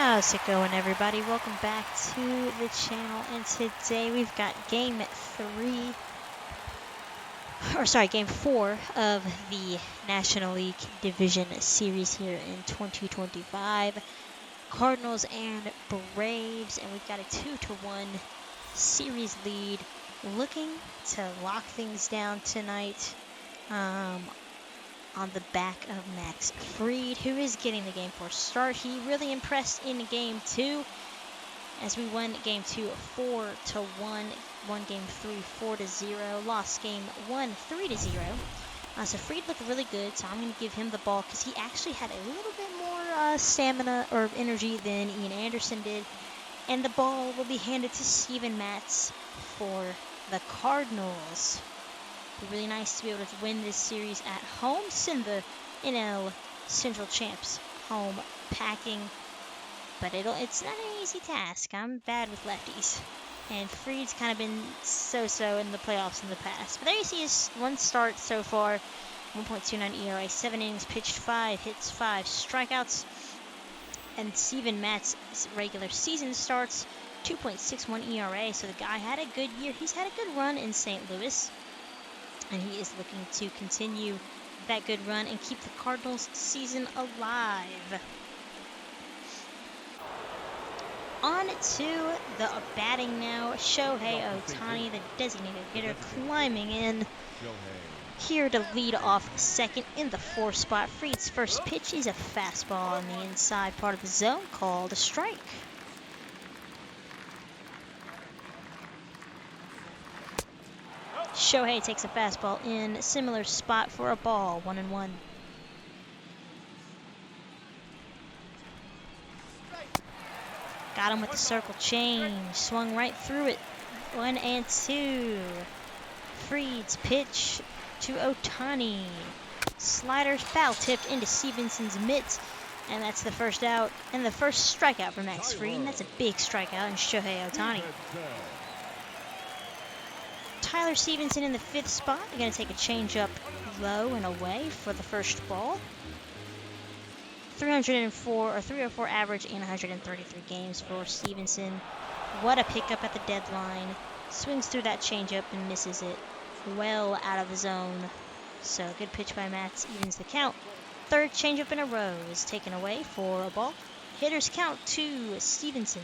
How's it going, everybody? Welcome back to the channel, and today we've got game 4 of the National League Division Series here in 2025. Cardinals and Braves, and we've got a 2-1 series lead, looking to lock things down tonight on the back of Max Fried, who is getting the game 4 start. He really impressed in game 2 as we won game 2 4-1, won game 3 4-0, lost game 1 3-0. So Fried looked really good, so I'm going to give him the ball because he actually had a little bit more stamina or energy than Ian Anderson did. And the ball will be handed to Steven Matz for the Cardinals. Really nice to be able to win this series at home. Send the NL Central Champs home packing, but it's not an easy task. I'm bad with lefties, and Fried's kind of been so-so in the playoffs in the past. But there you see his one start so far, 1.29 ERA, 7 innings pitched, 5 hits, 5 strikeouts. And Steven Matz's regular season starts, 2.61 ERA. So the guy had a good year. He's had a good run in St. Louis. And he is looking to continue that good run and keep the Cardinals season alive. On to the batting now. Shohei Ohtani, the designated hitter, climbing in here to lead off second in the 4th spot. Fried's first pitch is a fastball on the inside part of the zone, called a strike. Shohei takes a fastball in, similar spot for a ball, 1-1. Got him with the circle change, swung right through it, 1-2. Fried's pitch to Ohtani. Slider foul tipped into Stevenson's mitts, and that's the first out and the first strikeout for Max Fried, and that's a big strikeout in Shohei Ohtani. Tyler Stevenson in the 5th spot. They're going to take a changeup low and away for the first ball. 304 average in 133 games for Stevenson. What a pickup at the deadline. Swings through that changeup and misses it well out of the zone. So good pitch by Matz, evens the count. 3rd changeup in a row is taken away for a ball. Hitters count to Stevenson.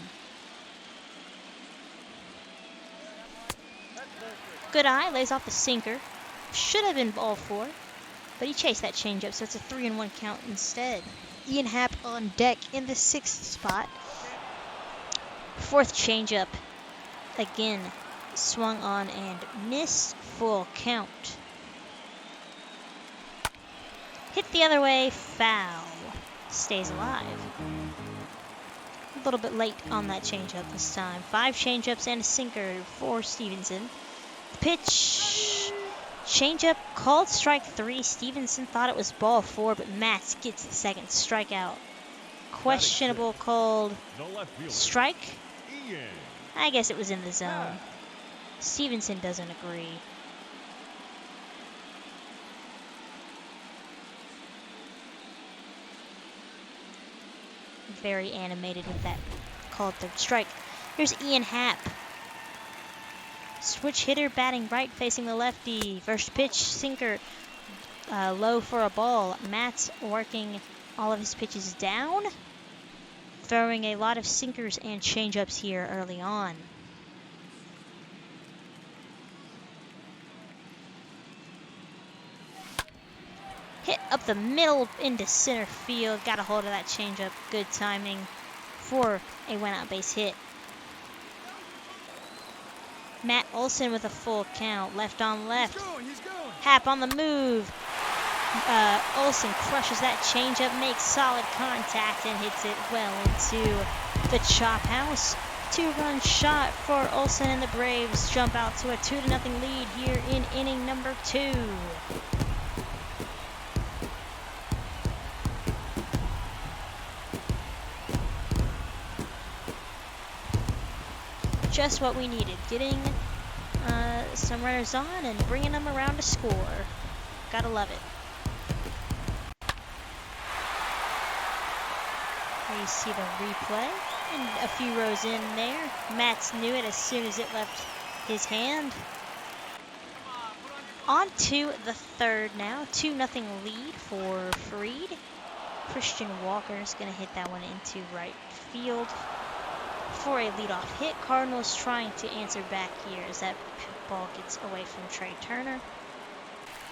Good eye, lays off the sinker. Should have been ball 4, but he chased that changeup, so it's a 3-1 count instead. Ian Happ on deck in the 6th spot. 4th changeup, again, swung on and missed, full count. Hit the other way, foul. Stays alive. A little bit late on that changeup this time. 5 changeups and a sinker for Stevenson. Pitch, changeup, called strike 3. Stevenson thought it was ball 4, but Matz gets the 2nd strikeout. Questionable called strike. I guess it was in the zone. Stevenson doesn't agree. Very animated with that called 3rd strike. Here's Ian Happ. Switch hitter batting right, facing the lefty. First pitch, sinker, low for a ball. Matt's working all of his pitches down, throwing a lot of sinkers and changeups here early on. Hit up the middle into center field. Got a hold of that changeup. Good timing for a one-out base hit. Matt Olson with a full count, left on left. He's going. Happ on the move. Olson crushes that changeup, makes solid contact, and hits it well into the chop house. 2-run shot for Olson, and the Braves jump out to a 2-0 lead here in inning number 2. Just what we needed, getting some runners on and bringing them around to score. Gotta love it. We see the replay, and a few rows in there. Matz knew it as soon as it left his hand. On to the third now. 2-0 lead for Freed. Christian Walker is going to hit that one into right field for a leadoff hit. Cardinals trying to answer back here as that ball gets away from Trey Turner.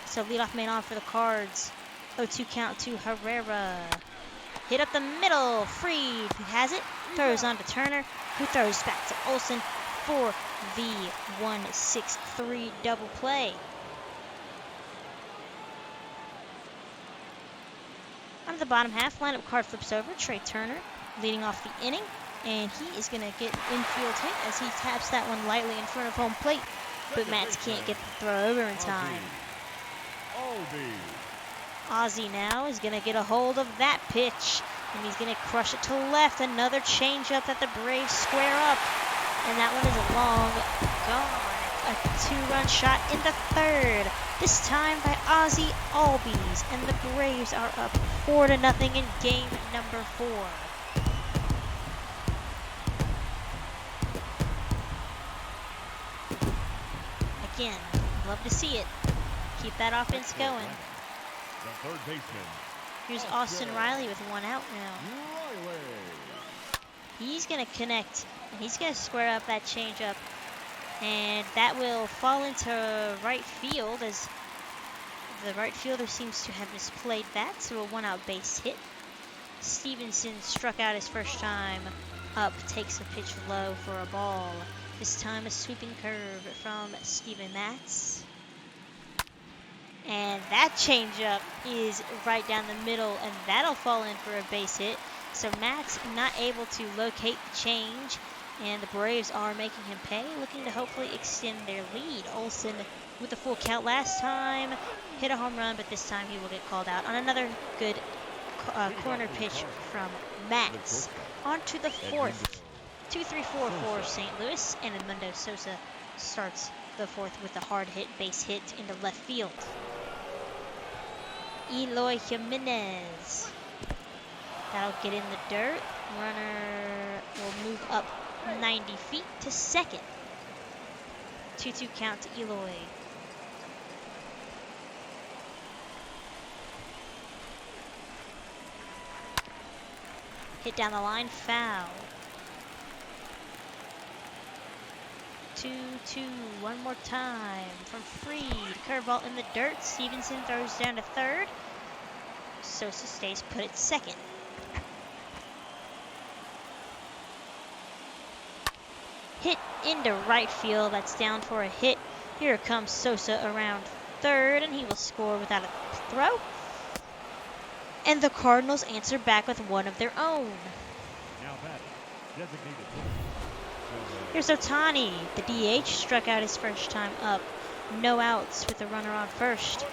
So leadoff man on for the Cards. 0-2 count to Herrera. Hit up the middle. Freed has it. Throws on to Turner, who throws back to Olsen for the 1-6-3 double play. On the bottom half, lineup card flips over. Trey Turner leading off the inning, and he is going to get infield hit as he taps that one lightly in front of home plate, but Matz can't get the throw over in time. Ozzie now is going to get a hold of that pitch, and he's going to crush it to left. Another changeup that the Braves square up, and that one is long gone. A 2-run shot in the third, this time by Ozzie Albies, and the Braves are up 4-0 in game number 4. Again, love to see it. Keep that offense going. The third baseman. Here's Austin Riley with one out now. He's going to connect, and he's going to square up that changeup, and that will fall into right field as the right fielder seems to have misplayed that, so a one-out base hit. Stevenson struck out his first time up, takes a pitch low for a ball. This time a sweeping curve from Steven Matz. And that changeup is right down the middle, and that'll fall in for a base hit. So Matz not able to locate the change, and the Braves are making him pay, looking to hopefully extend their lead. Olsen with a full count last time, hit a home run, but this time he will get called out on another good corner pitch from Matz. On to the fourth. 2-3-4 for St. Louis, and Edmundo Sosa starts the fourth with a hard hit base hit into left field. Eloy Jimenez. That'll get in the dirt. Runner will move up 90 feet to second. 2-2 count to Eloy. Hit down the line, foul. 2-2, one more time from Freed. Curveball in the dirt. Stevenson throws down to third. Sosa stays put at second. Hit into right field. That's down for a hit. Here comes Sosa around third, and he will score without a throw. And the Cardinals answer back with one of their own. Now batting, designated. Here's Ohtani. The DH struck out his first time up. No outs with a runner on first.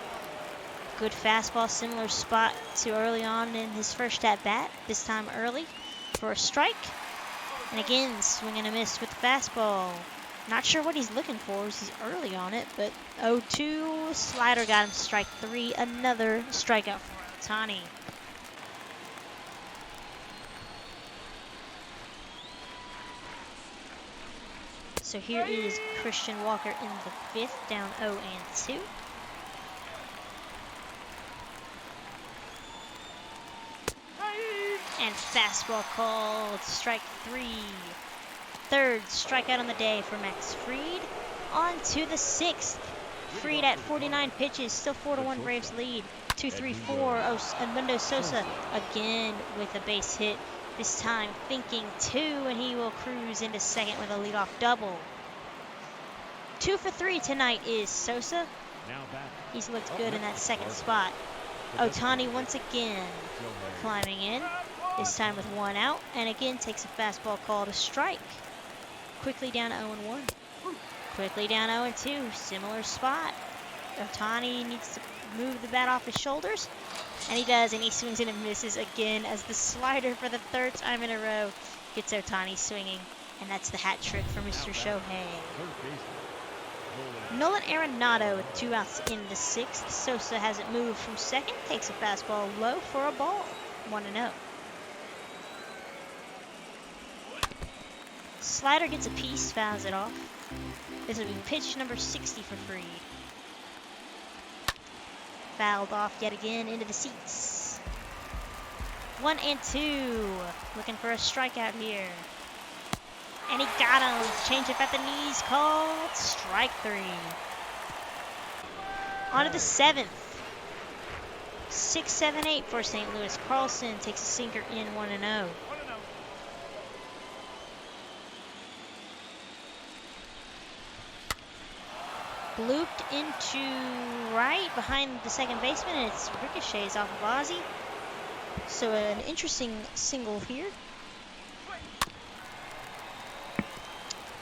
Good fastball, similar spot to early on in his first at-bat. This time early for a strike. And again, swing and a miss with the fastball. Not sure what he's looking for as he's early on it, but 0-2. Slider got him strike 3. Another strikeout for Ohtani. So here is Christian Walker in the fifth, down 0-2. And fastball called, strike 3. Third strikeout on the day for Max Fried. On to the sixth. Fried at 49 pitches, still 4-1 Braves lead. 2-3-4, Edmundo Sosa again with a base hit. This time thinking 2, and he will cruise into second with a leadoff double. 2 for 3 tonight is Sosa. He's looked good in that second spot. Ohtani once again climbing in, this time with one out, and again takes a fastball call to strike. Quickly down 0-1. Quickly down 0-2, similar spot. Ohtani needs to move the bat off his shoulders, and he does, and he swings in and misses again as the slider for the third time in a row gets Ohtani swinging, and that's the hat trick for Mr. Shohei. Nolan Arenado with 2 outs in the sixth. Sosa hasn't moved from second, takes a fastball low for a ball. 1-0. Slider gets a piece, fouls it off. This will be pitch number 60 for Freed. Fouled off yet again into the seats. 1-2. Looking for a strikeout here. And he got him. Change up at the knees called. Strike 3. On to the 7th. 6-7-8 for St. Louis. Carlson takes a sinker in 1-0. Blooped into right behind the second baseman, and it's ricochets off of Ozzy. So an interesting single here.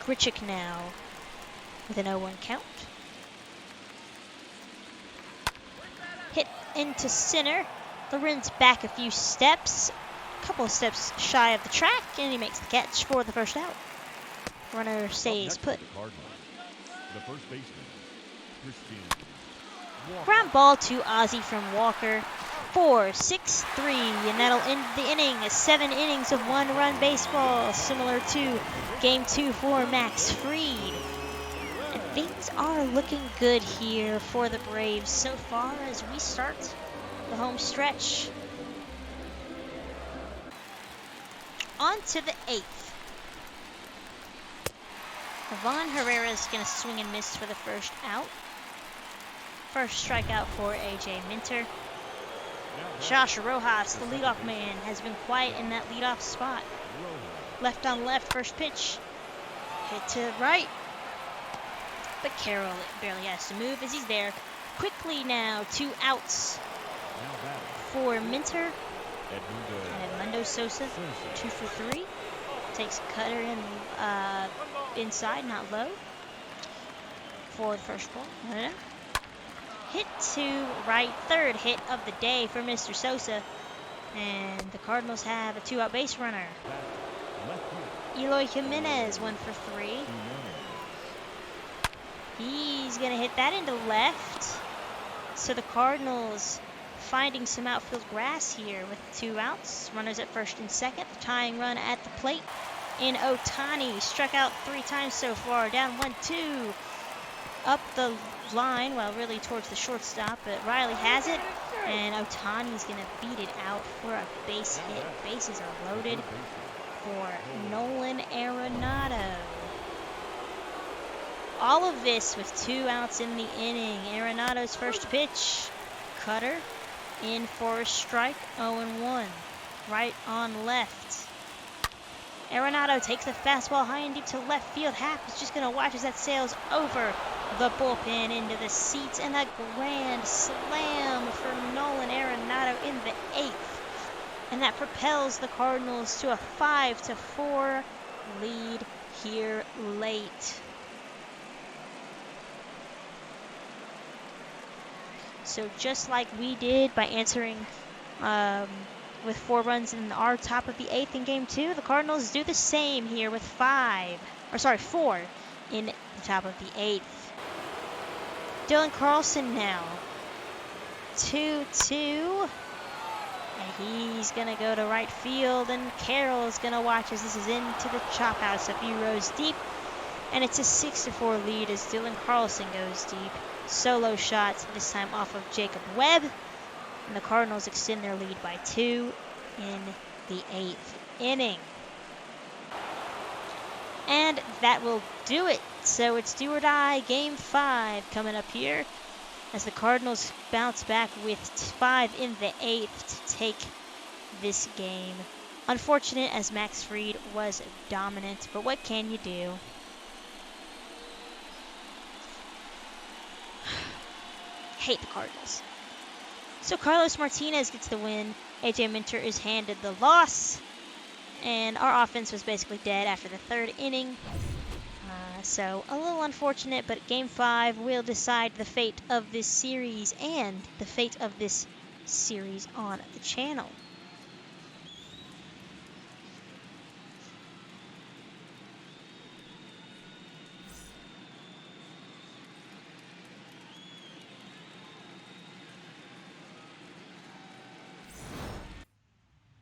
Grichuk now with an 0-1 count. Hit into center. Lorenz back a few steps, a couple of steps shy of the track, and he makes the catch for the first out. Runner stays put. The first baseman, Christian. Ground ball to Ozzy from Walker. 4-6-3, and that'll end the inning. 7 innings of 1-run baseball, similar to Game 2 for Max Fried. And things are looking good here for the Braves so far as we start the home stretch. On to the 8th. Ivan Herrera is going to swing and miss for the first out. First strikeout for A.J. Minter. Josh Rojas, the leadoff man, has been quiet in that leadoff spot. Left on left, first pitch. Hit to right. But Carroll barely has to move as he's there. Quickly now, 2 outs for Minter. And Edmundo Sosa, 2 for 3. Takes a cutter in inside, not low. For the first ball. Hit to right, third hit of the day for Mr. Sosa. And the Cardinals have a 2-out base runner. Eloy Jimenez, 1 for 3. He's going to hit that into left. So the Cardinals finding some outfield grass here with 2 outs. Runners at first and second. The tying run at the plate in Ohtani. Struck out 3 times so far. Down 1-2. Up the line, well, really towards the shortstop, but Riley has it, and Ohtani's going to beat it out for a base hit. Bases are loaded for Nolan Arenado. All of this with 2 outs in the inning. Arenado's first pitch, cutter, in for a strike, 0-1, right on left. Arenado takes the fastball high and deep to left field. Happ is just going to watch as that sails over the bullpen into the seats, and a grand slam for Nolan Arenado in the 8th. And that propels the Cardinals to a 5-4 lead here late. So just like we did by answering with 4 runs in our top of the 8th in Game 2, the Cardinals do the same here with 4 in the top of the 8th. Dylan Carlson now, 2-2, and he's going to go to right field, and Carroll is going to watch as this is into the chop house a few rows deep, and it's a 6-4 lead as Dylan Carlson goes deep. Solo shots, this time off of Jacob Webb, and the Cardinals extend their lead by 2 in the 8th inning. And that will do it. So it's do or die, Game 5 coming up here as the Cardinals bounce back with 5 in the 8th to take this game. Unfortunate as Max Fried was dominant, but what can you do? Hate the Cardinals. So Carlos Martinez gets the win. AJ Minter is handed the loss. And our offense was basically dead after the 3rd inning. So a little unfortunate, but Game 5 will decide the fate of this series and the fate of this series on the channel.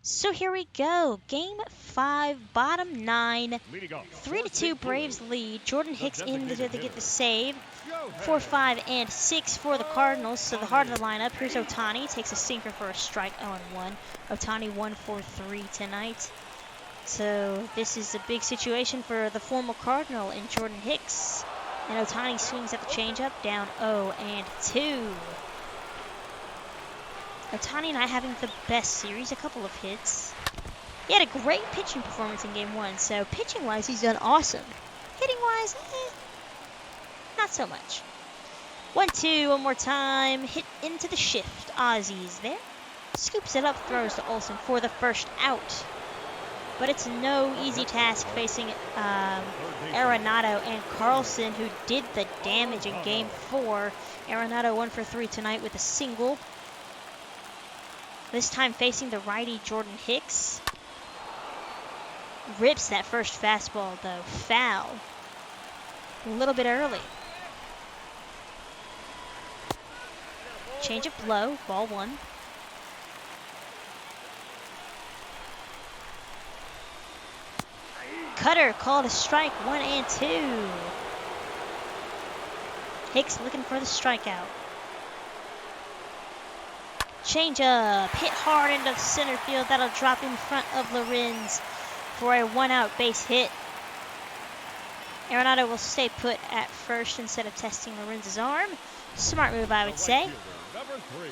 So here we go. Game 5, bottom 9. Leading off, 3-2 Braves lead. Jordan the Hicks in there to designated get the hitter, save. Joe 4, Hay. 5, and 6 for the Cardinals. So the heart of the lineup. Here's Ohtani. Takes a sinker for a strike, 0-1. Ohtani 1 for 3 tonight. So this is a big situation for the former Cardinal and Jordan Hicks. And Ohtani swings at the changeup, down 0-2. Ohtani not having the best series, a couple of hits. He had a great pitching performance in Game 1, so pitching-wise, he's done awesome. Hitting-wise, not so much. 1-2, one more time. Hit into the shift. Ozzy's there. Scoops it up, throws to Olsen for the first out. But it's no easy task facing Arenado and Carlson, who did the damage in Game 4. Arenado 1 for 3 tonight with a single. This time facing the righty Jordan Hicks. Rips that first fastball, though. Foul. A little bit early. Change up low. Ball 1. Cutter called a strike. 1-2. Hicks looking for the strikeout. Change up. Hit hard into the center field. That'll drop in front of Lorenz for a 1-out base hit. Arenado will stay put at first instead of testing Lorenz's arm. Smart move, I would say.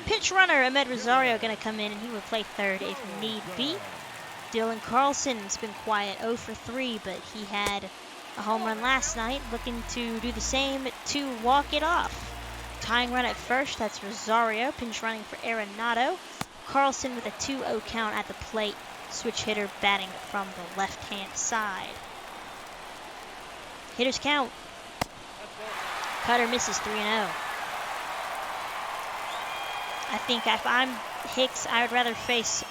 Pinch runner Ahmed Rosario going to come in, and he will play third if need be. Dylan Carlson's been quiet, 0 for 3, but he had a home run last night, looking to do the same to walk it off. Tying run at first, that's Rosario, pinch running for Arenado. Carlson with a 2-0 count at the plate. Switch hitter batting from the left-hand side. Hitters count. Cutter misses 3-0. I think if I'm Hicks, I would rather face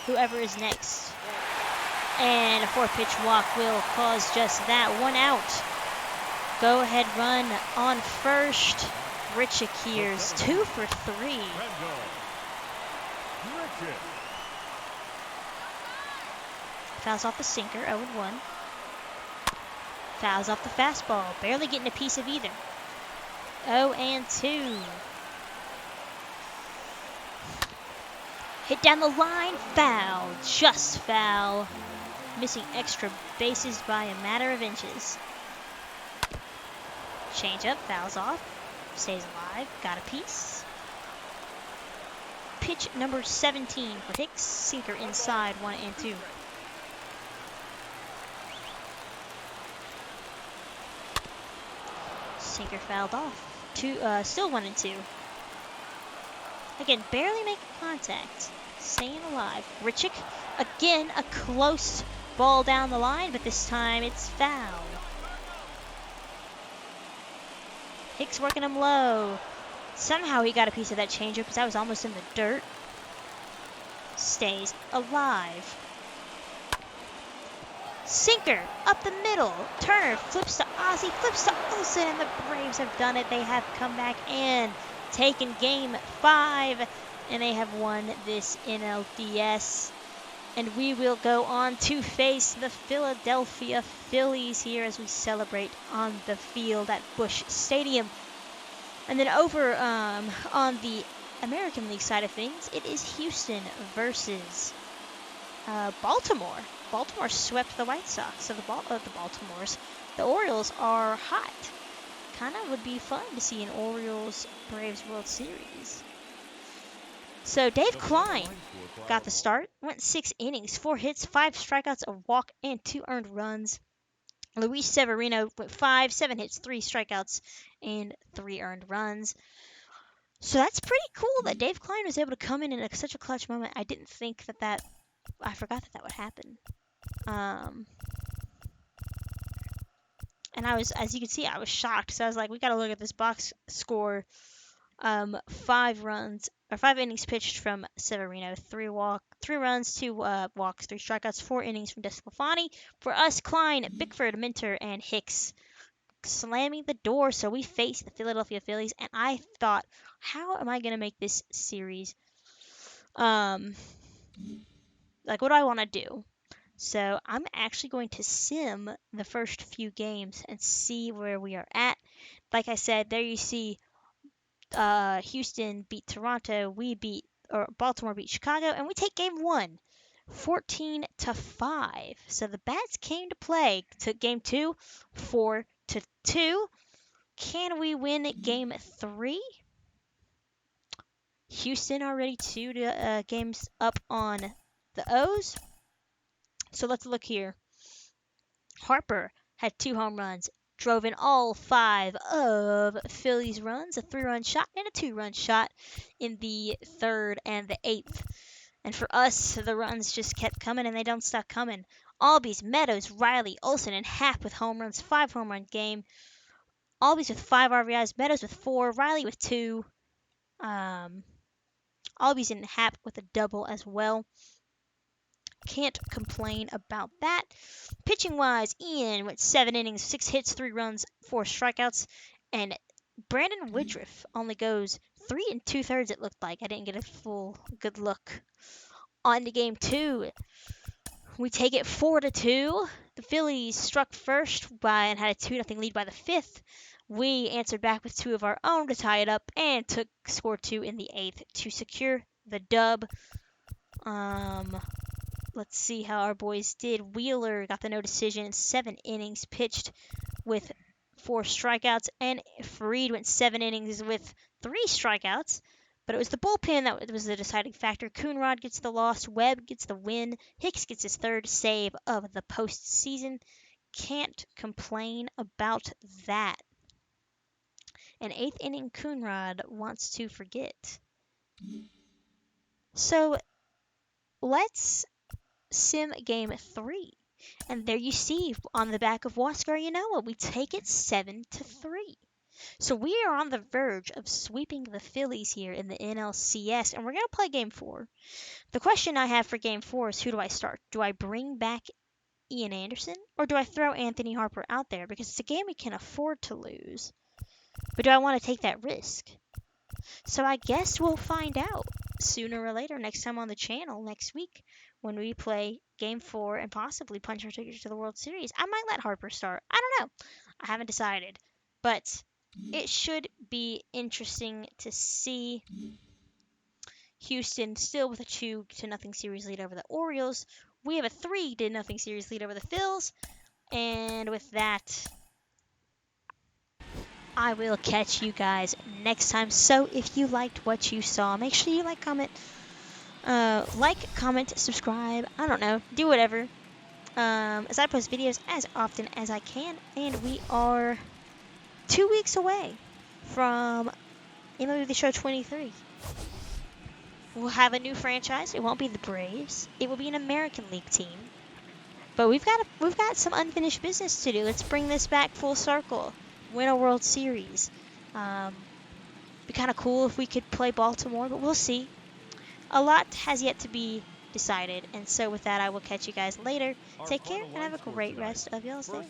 whoever is next. And a 4-pitch walk will cause just that. 1 out. Go ahead run on first. Richard Kears 2 for 3. Fouls off the sinker, 0-1. Fouls off the fastball, barely getting a piece of either. 0-2. Hit down the line, foul, just foul. Missing extra bases by a matter of inches. Change up, fouls off. Stays alive, got a piece. Pitch number 17 for Hicks. Sinker inside, 1-2. Sinker fouled off. Still 1-2. Again, barely making contact. Staying alive. Richik, again, a close ball down the line, but this time it's foul. Hicks working him low. Somehow he got a piece of that changeup because that was almost in the dirt. Stays alive. Sinker up the middle. Turner flips to Ozzy, flips to Olsen, and the Braves have done it. They have come back and taken Game 5, and they have won this NLDS. And we will go on to face the Philadelphia Phillies here as we celebrate on the field at Busch Stadium. And then over on the American League side of things, it is Houston versus Baltimore. Baltimore swept the White Sox, so the Baltimores. The Orioles are hot. Kind of would be fun to see an Orioles-Braves World Series. So Dave Klein got the start, went 6 innings, 4 hits, 5 strikeouts, a walk, and 2 earned runs. Luis Severino went 5, 7 hits, 3 strikeouts, and 3 earned runs. So that's pretty cool that Dave Klein was able to come in such a clutch moment. I didn't think I forgot that would happen. And I was, as you can see, I was shocked. So I was like, we got to look at this box score. 5 innings pitched from Severino, 3 runs, 2 walks, 3 strikeouts, 4 innings from DeSclafani. For us, Klein, Bickford, Minter, and Hicks slamming the door. So we face the Philadelphia Phillies, and I thought, how am I going to make this series Like, what do I want to do? So I'm actually going to sim the first few games and see where we are at. Like I said, there you see Houston beat Toronto, or Baltimore beat Chicago, and we take game one, 14-5. So the bats came to play. Took game two, 4-2. Can we win game three? Houston already two games up on the O's. So let's look here. Harper had 2 home runs, drove in all 5 of Philly's runs, a 3-run shot and a 2-run shot in the 3rd and the 8th. And for us, the runs just kept coming and they don't stop coming. Albies, Meadows, Riley, Olson, and Happ with home runs, 5 home run game. Albies with 5 RBIs, Meadows with 4, Riley with 2. Albies and Happ with a double as well. Can't complain about that. Pitching wise, Ian went 7 innings, 6 hits, 3 runs, 4 strikeouts, and Brandon Woodruff only goes 3 2/3. It looked like I didn't get a full good look. On to game two, we take it 4-2. The Phillies struck first and had a 2-0 lead by the 5th. We answered back with 2 of our own to tie it up and took score 2 in the 8th to secure the dub. Let's see how our boys did. Wheeler got the no decision, 7 innings pitched with 4 strikeouts, and Fareed went 7 innings with 3 strikeouts. But it was the bullpen that was the deciding factor. Coonrod gets the loss, Webb gets the win, Hicks gets his 3rd save of the postseason. Can't complain about that. An 8th inning Coonrod wants to forget. So let's sim game 3. And there you see on the back of Huascar Yanoa, we take it 7-3. So we are on the verge of sweeping the Phillies here in the NLCS, and we're going to play game 4. The question I have for game 4 is, who do I start? Do I bring back Ian Anderson, or do I throw Anthony Harper out there? Because it's a game we can afford to lose. But do I want to take that risk? So I guess we'll find out sooner or later next time on the channel next week when we play Game 4 and possibly punch our ticket to the World Series. I might let Harper start. I don't know. I haven't decided. But it should be interesting to see Houston still with a 2-0 series lead over the Orioles. We have a 3-0 series lead over the Phils. And with that, I will catch you guys next time. So if you liked what you saw, make sure you comment, subscribe, I don't know, do whatever, as I post videos as often as I can. And we are 2 weeks away from MLB The Show 23. We'll have a new franchise. It won't be the Braves. It will be an American League team. But we've got some unfinished business to do. Let's bring this back full circle. Win a World Series. Be kind of cool if we could play Baltimore, but we'll see. A lot has yet to be decided, and so with that, I will catch you guys later. Take care and have a great rest of y'all's day.